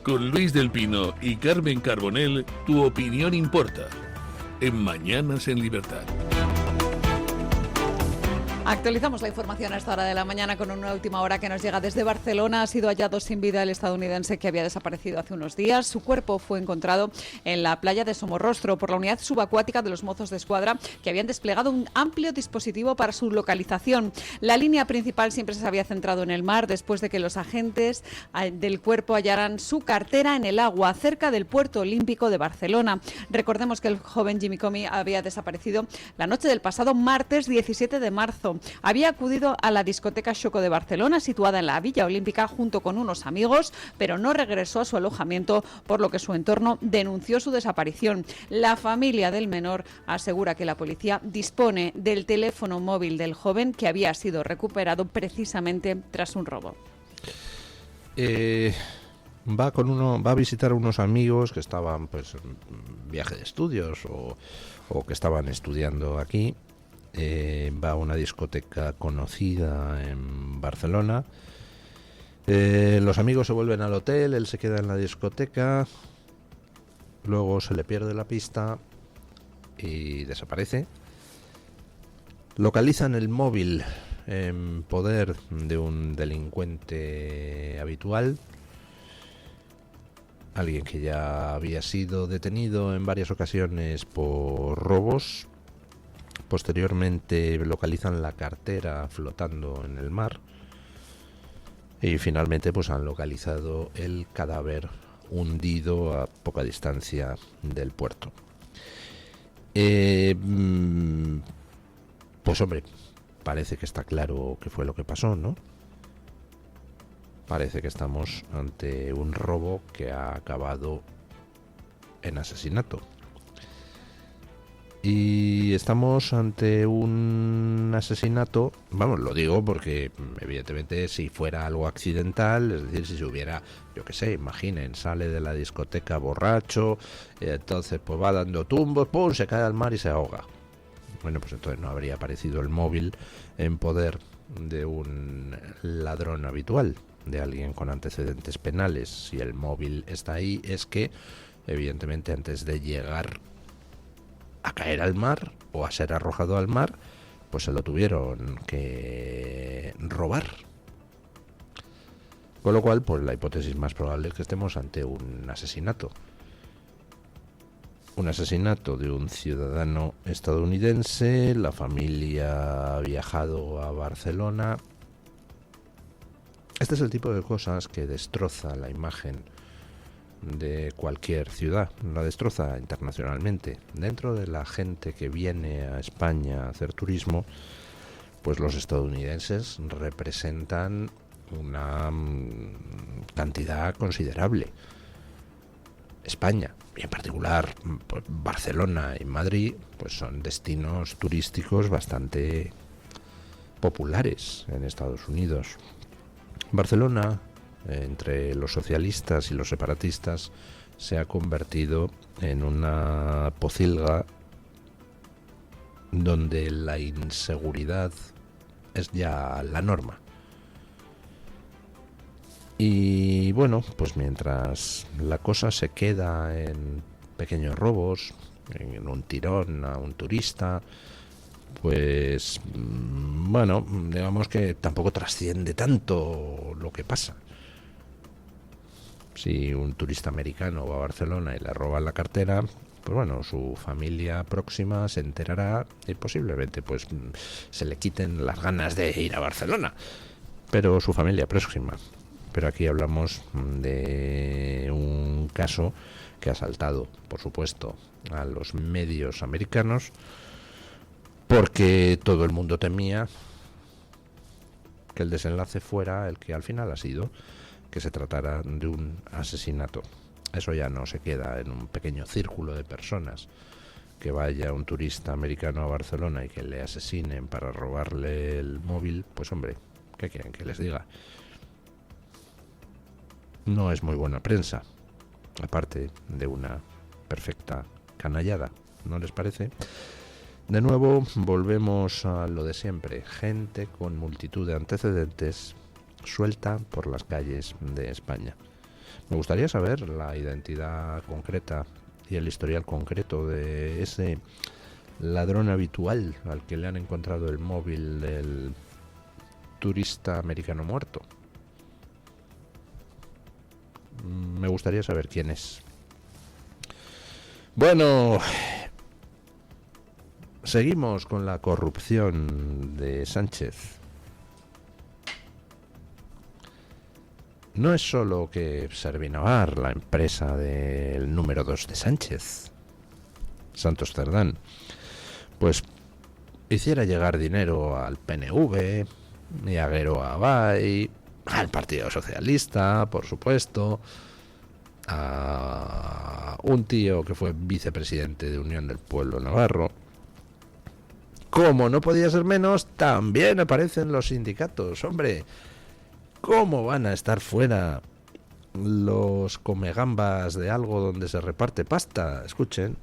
Con Luis del Pino y Carmen Carbonell, tu opinión importa. En Mañanas en Libertad. Actualizamos la información a esta hora de la mañana con una última hora que nos llega desde Barcelona. Ha sido hallado sin vida el estadounidense que había desaparecido hace unos días. Su cuerpo fue encontrado en la playa de Somorrostro por la unidad subacuática de los Mozos de Escuadra, que habían desplegado un amplio dispositivo para su localización. La línea principal siempre se había centrado en el mar después de que los agentes del cuerpo hallaran su cartera en el agua cerca del puerto olímpico de Barcelona. Recordemos que el joven Jimmy Comey había desaparecido la noche del pasado martes 17 de marzo. Había acudido a la discoteca Xoco de Barcelona, situada en la Villa Olímpica, junto con unos amigos, pero no regresó a su alojamiento, por lo que su entorno denunció su desaparición. La familia del menor asegura que la policía dispone del teléfono móvil del joven, que había sido recuperado precisamente tras un robo. Va a visitar a unos amigos que estaban pues en viaje de estudios o que estaban estudiando aquí. Va a una discoteca conocida en Barcelona. Los amigos se vuelven al hotel, él se queda en la discoteca, luego se le pierde la pista y desaparece. Localizan el móvil en poder de un delincuente habitual, alguien que ya había sido detenido en varias ocasiones por robos. Posteriormente localizan la cartera flotando en el mar y finalmente pues han localizado el cadáver hundido a poca distancia del puerto. Pues hombre, parece que está claro qué fue lo que pasó, ¿no? Parece que estamos ante un robo que ha acabado en asesinato. Y estamos ante un asesinato, vamos, lo digo porque evidentemente si fuera algo accidental, es decir, si se hubiera, yo qué sé, imaginen, sale de la discoteca borracho, entonces pues va dando tumbos, pum, se cae al mar y se ahoga. Bueno, pues entonces no habría aparecido el móvil en poder de un ladrón habitual, de alguien con antecedentes penales. Si el móvil está ahí es que, evidentemente, antes de llegar a caer al mar o a ser arrojado al mar, pues se lo tuvieron que robar. Con lo cual, pues la hipótesis más probable es que estemos ante un asesinato. Un asesinato de un ciudadano estadounidense. La familia ha viajado a Barcelona. Este es el tipo de cosas que destroza la imagen de cualquier ciudad, la destroza internacionalmente. Dentro de la gente que viene a España a hacer turismo, pues los estadounidenses representan una cantidad considerable. España, y en particular pues Barcelona y Madrid, pues son destinos turísticos bastante populares en Estados Unidos. Barcelona, entre los socialistas y los separatistas, se ha convertido en una pocilga donde la inseguridad es ya la norma. Y bueno, pues mientras la cosa se queda en pequeños robos, en un tirón a un turista, pues bueno, digamos que tampoco trasciende tanto lo que pasa. Si un turista americano va a Barcelona y le roban la cartera, pues bueno, su familia próxima se enterará y posiblemente pues se le quiten las ganas de ir a Barcelona, pero su familia próxima. Pero aquí hablamos de un caso que ha saltado, por supuesto, a los medios americanos, porque todo el mundo temía que el desenlace fuera el que al final ha sido, que se tratara de un asesinato. Eso ya no se queda en un pequeño círculo de personas, que vaya un turista americano a Barcelona y que le asesinen para robarle el móvil. Pues hombre, ¿qué quieren que les diga? No es muy buena prensa, aparte de una perfecta canallada, ¿no les parece? De nuevo volvemos a lo de siempre, gente con multitud de antecedentes suelta por las calles de España. Me gustaría saber la identidad concreta y el historial concreto de ese ladrón habitual al que le han encontrado el móvil del turista americano muerto. Me gustaría saber quién es. Bueno, seguimos con la corrupción de Sánchez. No es solo que Servinavar, la empresa del número 2 de Sánchez, Santos Cerdán, pues hiciera llegar dinero al PNV y a Guero Abay, al Partido Socialista, por supuesto, a un tío que fue vicepresidente de Unión del Pueblo Navarro. Como no podía ser menos, también aparecen los sindicatos. Hombre, ¿cómo van a estar fuera los comegambas de algo donde se reparte pasta? Escuchen.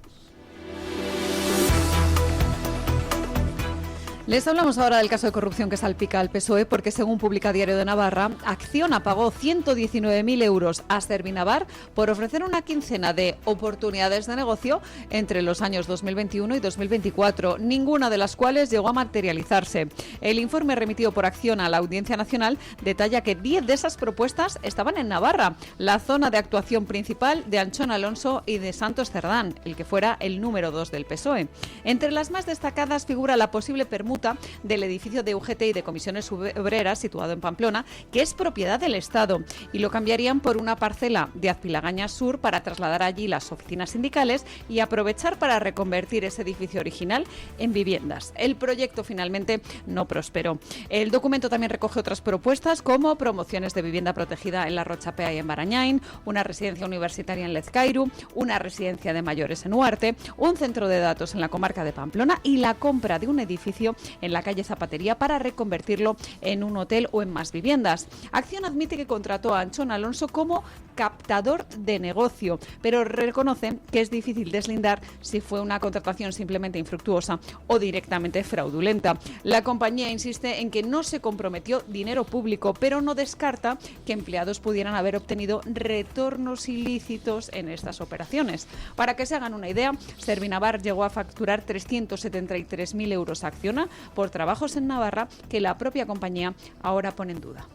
Les hablamos ahora del caso de corrupción que salpica al PSOE porque, según publica Diario de Navarra, Acciona pagó 119.000 euros a Servinavar por ofrecer una quincena de oportunidades de negocio entre los años 2021 y 2024, ninguna de las cuales llegó a materializarse. El informe remitido por Acciona a la Audiencia Nacional detalla que 10 de esas propuestas estaban en Navarra, la zona de actuación principal de Anchón Alonso y de Santos Cerdán, el que fuera el número 2 del PSOE. Entre las más destacadas figura la posible permuta del edificio de UGT y de Comisiones Obreras situado en Pamplona, que es propiedad del Estado, y lo cambiarían por una parcela de Azpilagaña Sur para trasladar allí las oficinas sindicales y aprovechar para reconvertir ese edificio original en viviendas. El proyecto finalmente no prosperó. El documento también recoge otras propuestas como promociones de vivienda protegida en La Rochapea y en Barañain, una residencia universitaria en Lezcairu, una residencia de mayores en Huarte, un centro de datos en la comarca de Pamplona y la compra de un edificio en la calle Zapatería para reconvertirlo en un hotel o en más viviendas. Acción admite que contrató a Anchón Alonso como captador de negocio, pero reconoce que es difícil deslindar si fue una contratación simplemente infructuosa o directamente fraudulenta. La compañía insiste en que no se comprometió dinero público, pero no descarta que empleados pudieran haber obtenido retornos ilícitos en estas operaciones. Para que se hagan una idea, Servinavar llegó a facturar 373.000 euros a Acciona por trabajos en Navarra que la propia compañía ahora pone en duda.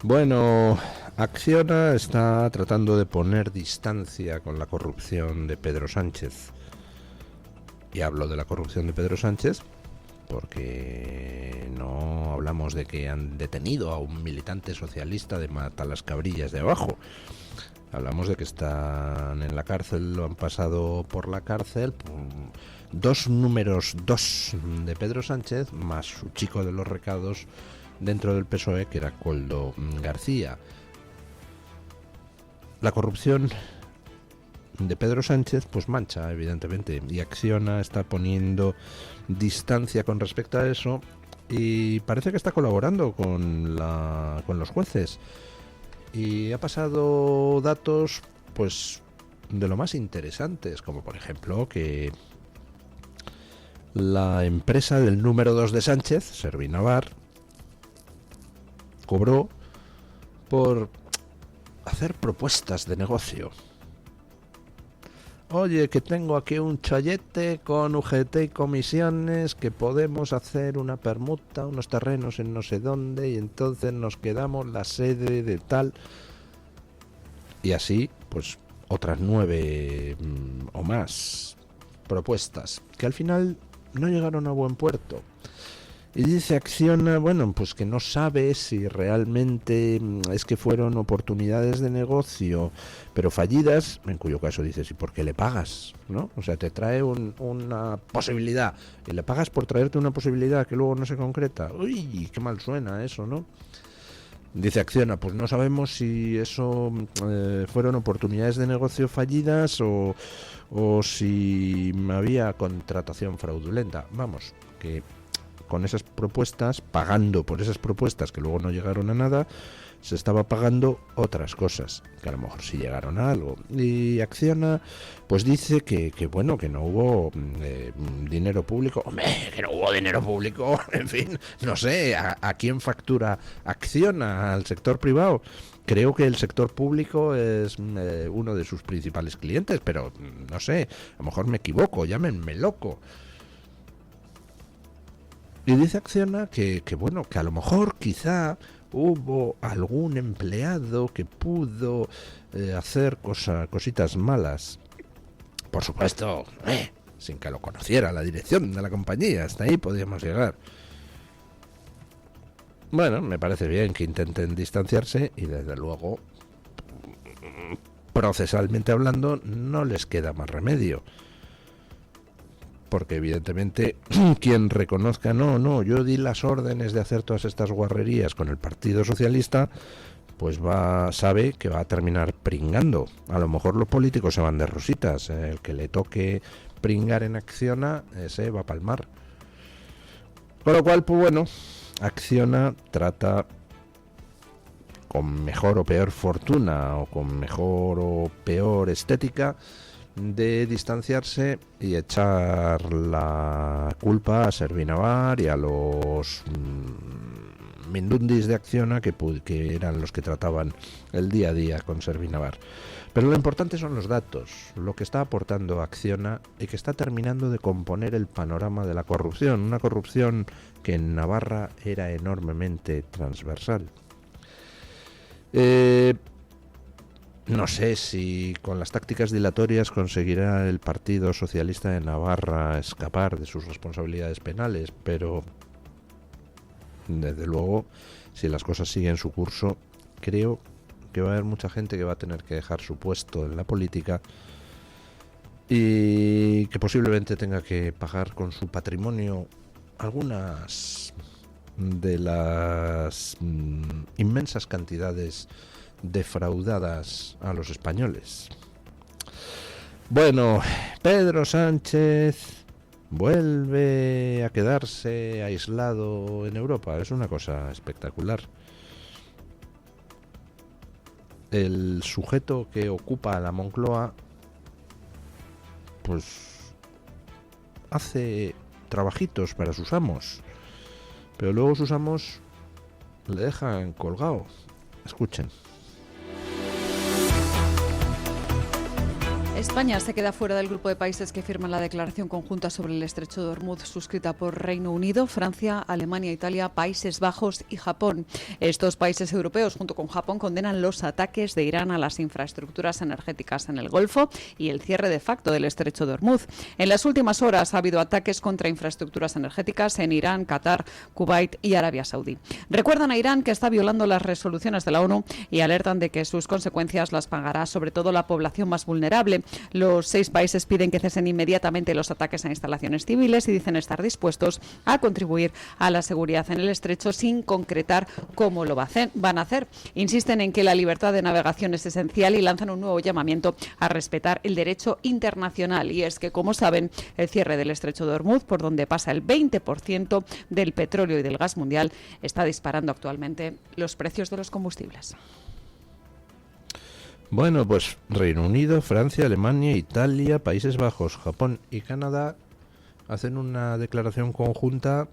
Bueno, Acciona está tratando de poner distancia con la corrupción de Pedro Sánchez. Y hablo de la corrupción de Pedro Sánchez porque no hablamos de que han detenido a un militante socialista de Matalascabrillas de abajo. Hablamos de que están en la cárcel, lo han pasado por la cárcel, dos números 2 de Pedro Sánchez, más su chico de los recados dentro del PSOE, que era Koldo García. La corrupción de Pedro Sánchez pues mancha, evidentemente, y Acciona está poniendo distancia con respecto a eso y parece que está colaborando con los jueces. Y ha pasado datos pues de lo más interesantes, como por ejemplo que la empresa del número 2 de Sánchez, Servinavar, cobró por hacer propuestas de negocio. Oye, que tengo aquí un chollete con UGT y comisiones, que podemos hacer una permuta, unos terrenos en no sé dónde, y entonces nos quedamos la sede de tal. Y así, pues, otras 9 o más propuestas, que al final no llegaron a buen puerto. Y dice Acciona, bueno, pues que no sabe si realmente es que fueron oportunidades de negocio, pero fallidas, en cuyo caso dices, ¿y por qué le pagas? ¿No? O sea, te trae una posibilidad y le pagas por traerte una posibilidad que luego no se concreta. Uy, qué mal suena eso, ¿no? Dice Acciona, pues no sabemos si eso fueron oportunidades de negocio fallidas o si había contratación fraudulenta. Vamos, que con esas propuestas, pagando por esas propuestas que luego no llegaron a nada, se estaba pagando otras cosas, que a lo mejor sí llegaron a algo. Y Acciona pues dice que bueno, que no hubo dinero público. Hombre, que no hubo dinero público, en fin, no sé, ¿a quién factura Acciona? ¿Al sector privado? creo que el sector público es uno de sus principales clientes, pero no sé, a lo mejor me equivoco, llámenme loco. Y dice Acciona que bueno, que a lo mejor quizá hubo algún empleado que pudo hacer cositas malas. Por supuesto, sin que lo conociera la dirección de la compañía, hasta ahí podíamos llegar. Bueno, me parece bien que intenten distanciarse y desde luego, procesalmente hablando, no les queda más remedio. Porque evidentemente quien reconozca, no, yo di las órdenes de hacer todas estas guarrerías con el Partido Socialista, pues sabe que va a terminar pringando. A lo mejor los políticos se van de rositas, el que le toque pringar en Acciona, ese va a palmar. Con lo cual, pues bueno, Acciona trata, con mejor o peor fortuna o con mejor o peor estética, de distanciarse y echar la culpa a Servinavar y a los mindundis de Acciona que eran los que trataban el día a día con Servinavar. Pero lo importante son los datos, lo que está aportando Acciona y que está terminando de componer el panorama de la corrupción, una corrupción que en Navarra era enormemente transversal. No sé si con las tácticas dilatorias conseguirá el Partido Socialista de Navarra escapar de sus responsabilidades penales, pero desde luego, si las cosas siguen su curso, creo que va a haber mucha gente que va a tener que dejar su puesto en la política y que posiblemente tenga que pagar con su patrimonio algunas de las inmensas cantidades defraudadas a los españoles. Bueno, Pedro Sánchez vuelve a quedarse aislado en Europa. Es una cosa espectacular. El sujeto que ocupa la Moncloa pues hace trabajitos para sus amos, pero luego sus amos le dejan colgado. Escuchen. España se queda fuera del grupo de países que firman la declaración conjunta sobre el estrecho de Hormuz suscrita por Reino Unido, Francia, Alemania, Italia, Países Bajos y Japón. Estos países europeos, junto con Japón, condenan los ataques de Irán a las infraestructuras energéticas en el Golfo y el cierre de facto del estrecho de Hormuz. En las últimas horas ha habido ataques contra infraestructuras energéticas en Irán, Qatar, Kuwait y Arabia Saudí. Recuerdan a Irán que está violando las resoluciones de la ONU y alertan de que sus consecuencias las pagará sobre todo la población más vulnerable. Los 6 países piden que cesen inmediatamente los ataques a instalaciones civiles y dicen estar dispuestos a contribuir a la seguridad en el estrecho sin concretar cómo lo van a hacer. Insisten en que la libertad de navegación es esencial y lanzan un nuevo llamamiento a respetar el derecho internacional. Y es que, como saben, el cierre del estrecho de Hormuz, por donde pasa el 20% del petróleo y del gas mundial, está disparando actualmente los precios de los combustibles. Bueno, pues Reino Unido, Francia, Alemania, Italia, Países Bajos, Japón y Canadá hacen una declaración conjunta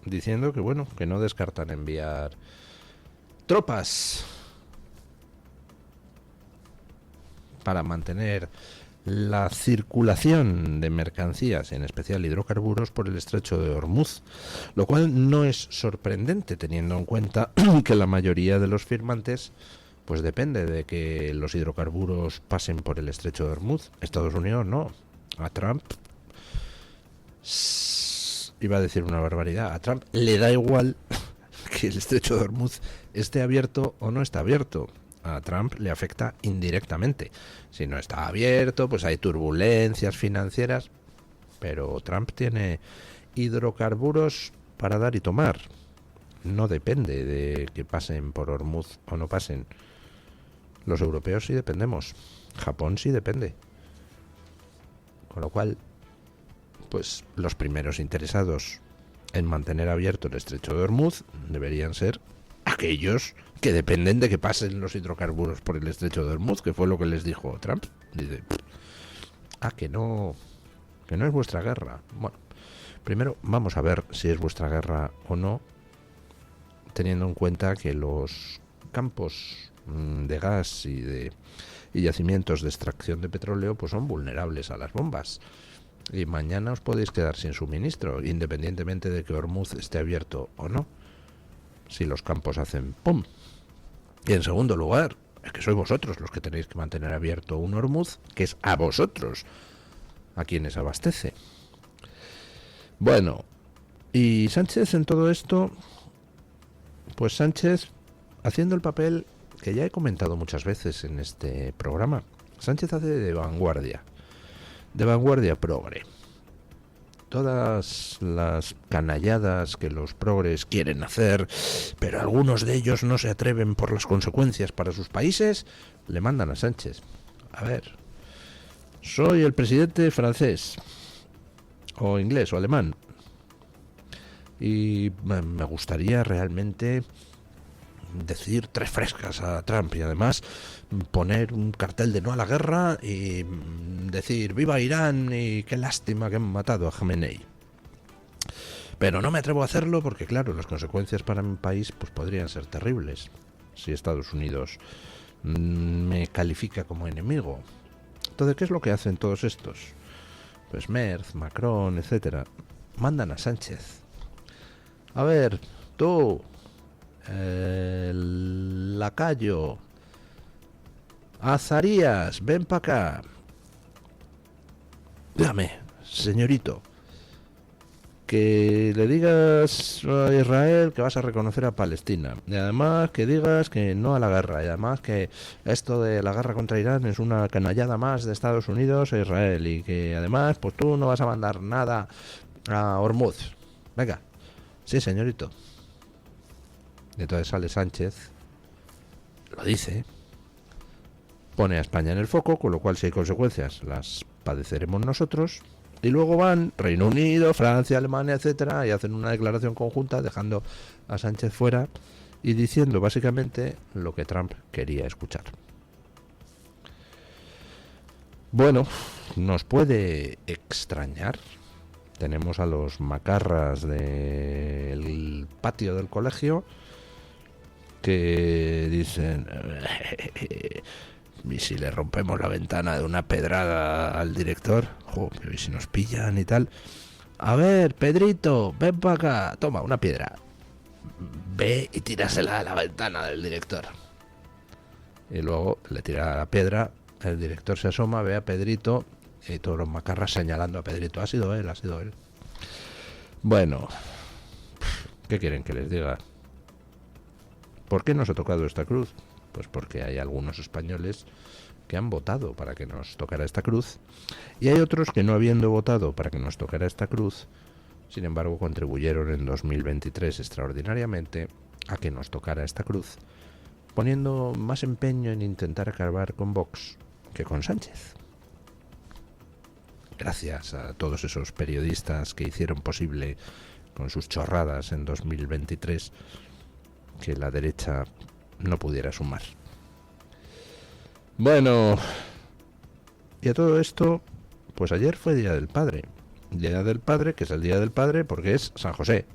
diciendo que bueno, que no descartan enviar tropas para mantener la circulación de mercancías, en especial hidrocarburos, por el estrecho de Hormuz, lo cual no es sorprendente teniendo en cuenta que la mayoría de los firmantes pues depende de que los hidrocarburos pasen por el estrecho de Hormuz. Estados Unidos no. A Trump, iba a decir una barbaridad, a Trump le da igual que el estrecho de Hormuz esté abierto o no está abierto. A Trump le afecta indirectamente. Si no está abierto, pues hay turbulencias financieras, pero Trump tiene hidrocarburos para dar y tomar. No depende de que pasen por Hormuz o no pasen. Los europeos sí dependemos. Japón sí depende. Con lo cual, pues los primeros interesados en mantener abierto el estrecho de Hormuz deberían ser aquellos que dependen de que pasen los hidrocarburos por el estrecho de Hormuz, que fue lo que les dijo Trump. Dice, que no es vuestra guerra. Bueno, primero vamos a ver si es vuestra guerra o no, teniendo en cuenta que los campos de gas y yacimientos de extracción de petróleo pues son vulnerables a las bombas. Y mañana os podéis quedar sin suministro, independientemente de que Hormuz esté abierto o no, si los campos hacen ¡pum! Y en segundo lugar, es que sois vosotros los que tenéis que mantener abierto un Hormuz, que es a vosotros a quienes abastece. Bueno, y Sánchez en todo esto, pues Sánchez haciendo el papel que ya he comentado muchas veces en este programa. Sánchez hace de vanguardia progre. Todas las canalladas que los progres quieren hacer, pero algunos de ellos no se atreven por las consecuencias para sus países, le mandan a Sánchez. A ver, soy el presidente francés, o inglés, o alemán, y me gustaría realmente decir 3 frescas a Trump y además poner un cartel de no a la guerra y decir viva Irán y qué lástima que han matado a Jamenei. Pero no me atrevo a hacerlo porque claro, las consecuencias para mi país pues podrían ser terribles si Estados Unidos me califica como enemigo. Entonces, ¿qué es lo que hacen todos estos? Pues Merz, Macron, etcétera, mandan a Sánchez. A ver, tú, el lacayo, Azarías, ven para acá. Dígame, señorito, que le digas a Israel que vas a reconocer a Palestina. Y además que digas que no a la guerra. Y además que esto de la guerra contra Irán es una canallada más de Estados Unidos e Israel. Y que además pues tú no vas a mandar nada a Hormuz. Venga, sí, señorito. Y entonces sale Sánchez, lo dice, pone a España en el foco, con lo cual si hay consecuencias las padeceremos nosotros, y luego van Reino Unido, Francia, Alemania, etcétera, y hacen una declaración conjunta dejando a Sánchez fuera y diciendo básicamente lo que Trump quería escuchar. Bueno, nos puede extrañar. Tenemos a los macarras del patio del colegio que dicen ¿y si le rompemos la ventana de una pedrada al director? Pero ¿y si nos pillan y tal? A ver, Pedrito, ven para acá, toma una piedra, ve y tírasela a la ventana del director. Y luego le tira la piedra, el director se asoma, ve a Pedrito y todos los macarras señalando a Pedrito. Ha sido él. Bueno, ¿qué quieren que les diga? ¿Por qué nos ha tocado esta cruz? Pues porque hay algunos españoles que han votado para que nos tocara esta cruz y hay otros que no habiendo votado para que nos tocara esta cruz, sin embargo contribuyeron en 2023 extraordinariamente a que nos tocara esta cruz, poniendo más empeño en intentar acabar con Vox que con Sánchez. Gracias a todos esos periodistas que hicieron posible con sus chorradas en 2023 que la derecha no pudiera sumar. Bueno, y a todo esto, pues ayer fue Día del Padre. Día del Padre, que es el Día del Padre porque es San José.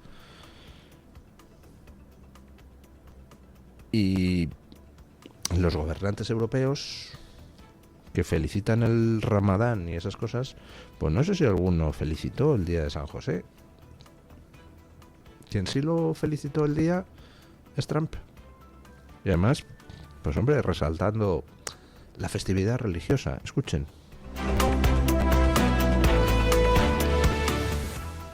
Y los gobernantes europeos que felicitan el Ramadán y esas cosas, pues no sé si alguno felicitó el Día de San José. Quien sí lo felicitó el día es Trump. Y además, pues hombre, resaltando la festividad religiosa. Escuchen.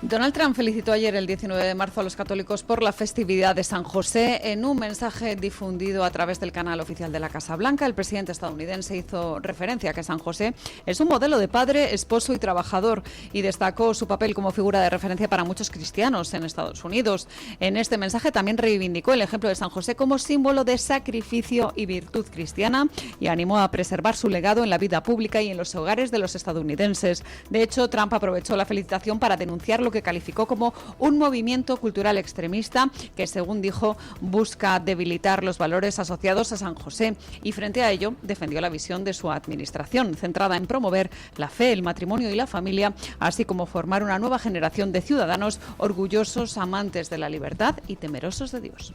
Donald Trump felicitó ayer, el 19 de marzo, a los católicos por la festividad de San José. En un mensaje difundido a través del canal oficial de la Casa Blanca, el presidente estadounidense hizo referencia a que San José es un modelo de padre, esposo y trabajador y destacó su papel como figura de referencia para muchos cristianos en Estados Unidos. En este mensaje también reivindicó el ejemplo de San José como símbolo de sacrificio y virtud cristiana y animó a preservar su legado en la vida pública y en los hogares de los estadounidenses. De hecho, Trump aprovechó la felicitación para denunciar lo que calificó como un movimiento cultural extremista que, según dijo, busca debilitar los valores asociados a San José y frente a ello defendió la visión de su administración, centrada en promover la fe, el matrimonio y la familia, así como formar una nueva generación de ciudadanos orgullosos, amantes de la libertad y temerosos de Dios.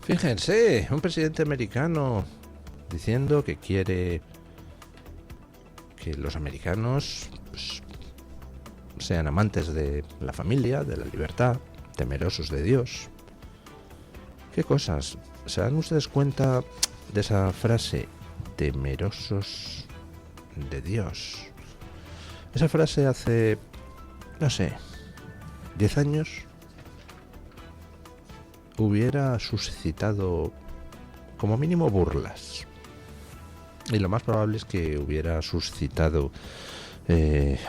Fíjense, un presidente americano diciendo que quiere que los americanos pues, sean amantes de la familia, de la libertad, temerosos de Dios. ¿Qué cosas? ¿Se dan ustedes cuenta de esa frase, temerosos de Dios? Esa frase hace, no sé, 10 años hubiera suscitado como mínimo burlas. Y lo más probable es que hubiera suscitado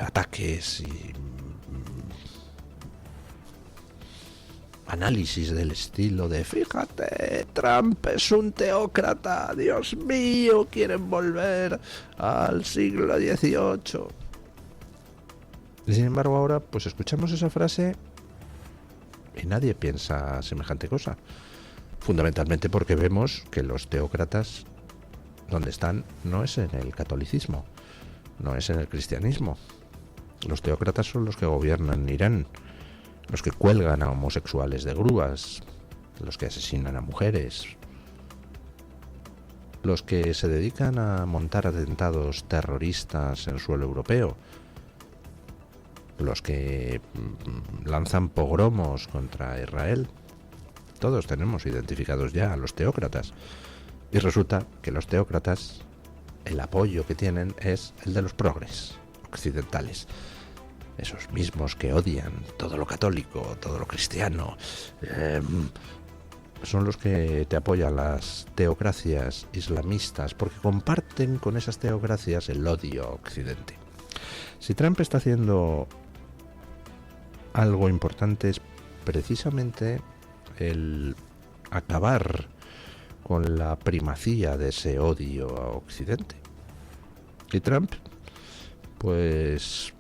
ataques y análisis del estilo de fíjate, Trump es un teócrata, Dios mío, quieren volver al siglo XVIII. Y sin embargo ahora pues escuchamos esa frase y nadie piensa semejante cosa. Fundamentalmente porque vemos que los teócratas donde están no es en el catolicismo, no es en el cristianismo. Los teócratas son los que gobiernan Irán, los que cuelgan a homosexuales de grúas, los que asesinan a mujeres, los que se dedican a montar atentados terroristas en suelo europeo, los que lanzan pogromos contra Israel. Todos tenemos identificados ya a los teócratas. Y resulta que los teócratas, el apoyo que tienen es el de los progres occidentales. Esos mismos que odian todo lo católico, todo lo cristiano. Son los que te apoyan las teocracias islamistas porque comparten con esas teocracias el odio a Occidente. Si Trump está haciendo algo importante es precisamente el acabar con la primacía de ese odio a Occidente. Y Trump, pues,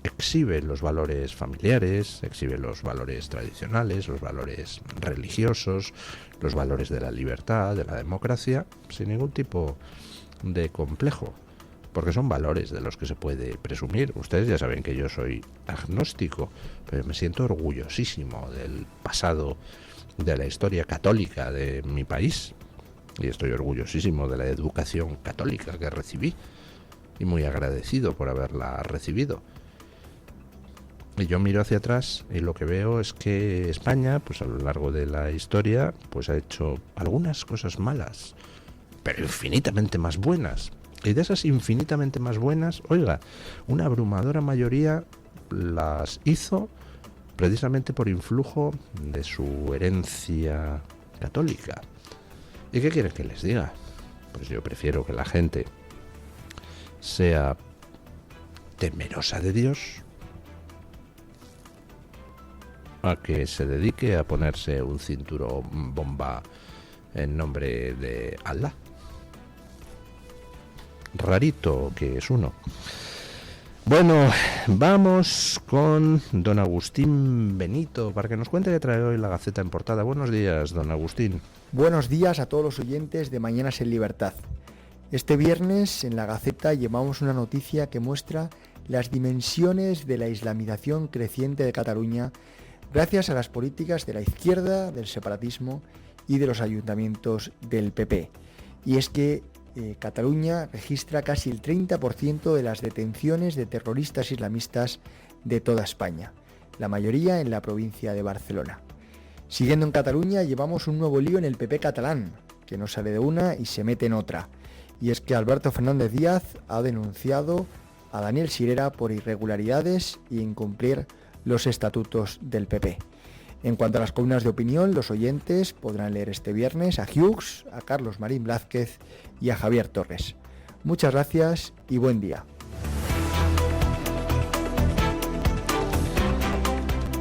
exhibe los valores familiares, exhibe los valores tradicionales, los valores religiosos, los valores de la libertad, de la democracia, sin ningún tipo de complejo, porque son valores de los que se puede presumir. Ustedes ya saben que yo soy agnóstico, pero me siento orgullosísimo del pasado, de la historia católica de mi país, y estoy orgullosísimo de la educación católica que recibí, y muy agradecido por haberla recibido. Y yo miro hacia atrás y lo que veo es que España, pues a lo largo de la historia, pues ha hecho algunas cosas malas, pero infinitamente más buenas. Y de esas infinitamente más buenas, oiga, una abrumadora mayoría las hizo precisamente por influjo de su herencia católica. ¿Y qué quieren que les diga? Pues yo prefiero que la gente sea temerosa de Dios a que se dedique a ponerse un cinturón bomba en nombre de Allah. Rarito que es uno. Bueno, vamos con don Agustín Benito para que nos cuente qué trae hoy la Gaceta en portada. Buenos días, don Agustín. Buenos días a todos los oyentes de Mañanas en Libertad. Este viernes en la Gaceta llevamos una noticia que muestra las dimensiones de la islamización creciente de Cataluña gracias a las políticas de la izquierda, del separatismo y de los ayuntamientos del PP. Y es que Cataluña registra casi el 30% de las detenciones de terroristas islamistas de toda España, la mayoría en la provincia de Barcelona. Siguiendo en Cataluña, llevamos un nuevo lío en el PP catalán, que no sale de una y se mete en otra. Y es que Alberto Fernández Díaz ha denunciado a Daniel Sirera por irregularidades y incumplir los estatutos del PP. En cuanto a las columnas de opinión, los oyentes podrán leer este viernes a Hughes, a Carlos Marín Blázquez y a Javier Torres. Muchas gracias y buen día.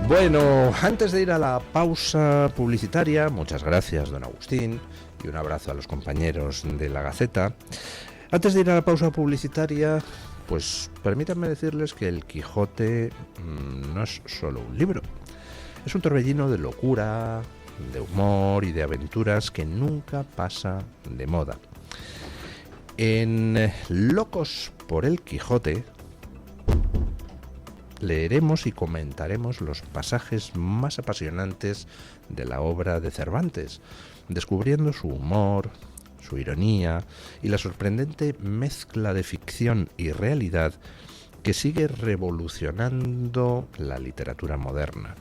Bueno, antes de ir a la pausa publicitaria, muchas gracias, don Agustín, y un abrazo a los compañeros de la Gaceta. Antes de ir a la pausa publicitaria, pues permítanme decirles que El Quijote no es solo un libro. Es un torbellino de locura, de humor y de aventuras que nunca pasa de moda. En Locos por el Quijote leeremos y comentaremos los pasajes más apasionantes de la obra de Cervantes, descubriendo su humor, su ironía y la sorprendente mezcla de ficción y realidad que sigue revolucionando la literatura moderna.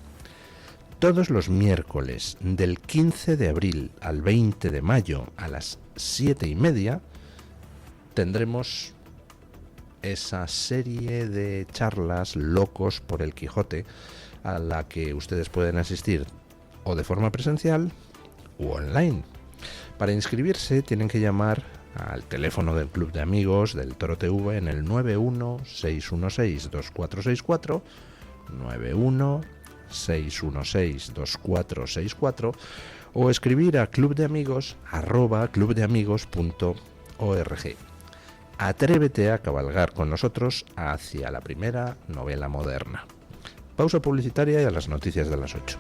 Todos los miércoles del 15 de abril al 20 de mayo a las 7:30 tendremos esa serie de charlas Locos por el Quijote a la que ustedes pueden asistir o de forma presencial u online. Para inscribirse tienen que llamar al teléfono del Club de Amigos del Toro TV en el 91-616-2464, 91-616-2464 o escribir a clubdeamigos@clubdeamigos.org. Atrévete a cabalgar con nosotros hacia la primera novela moderna. Pausa publicitaria y a las noticias de las 8.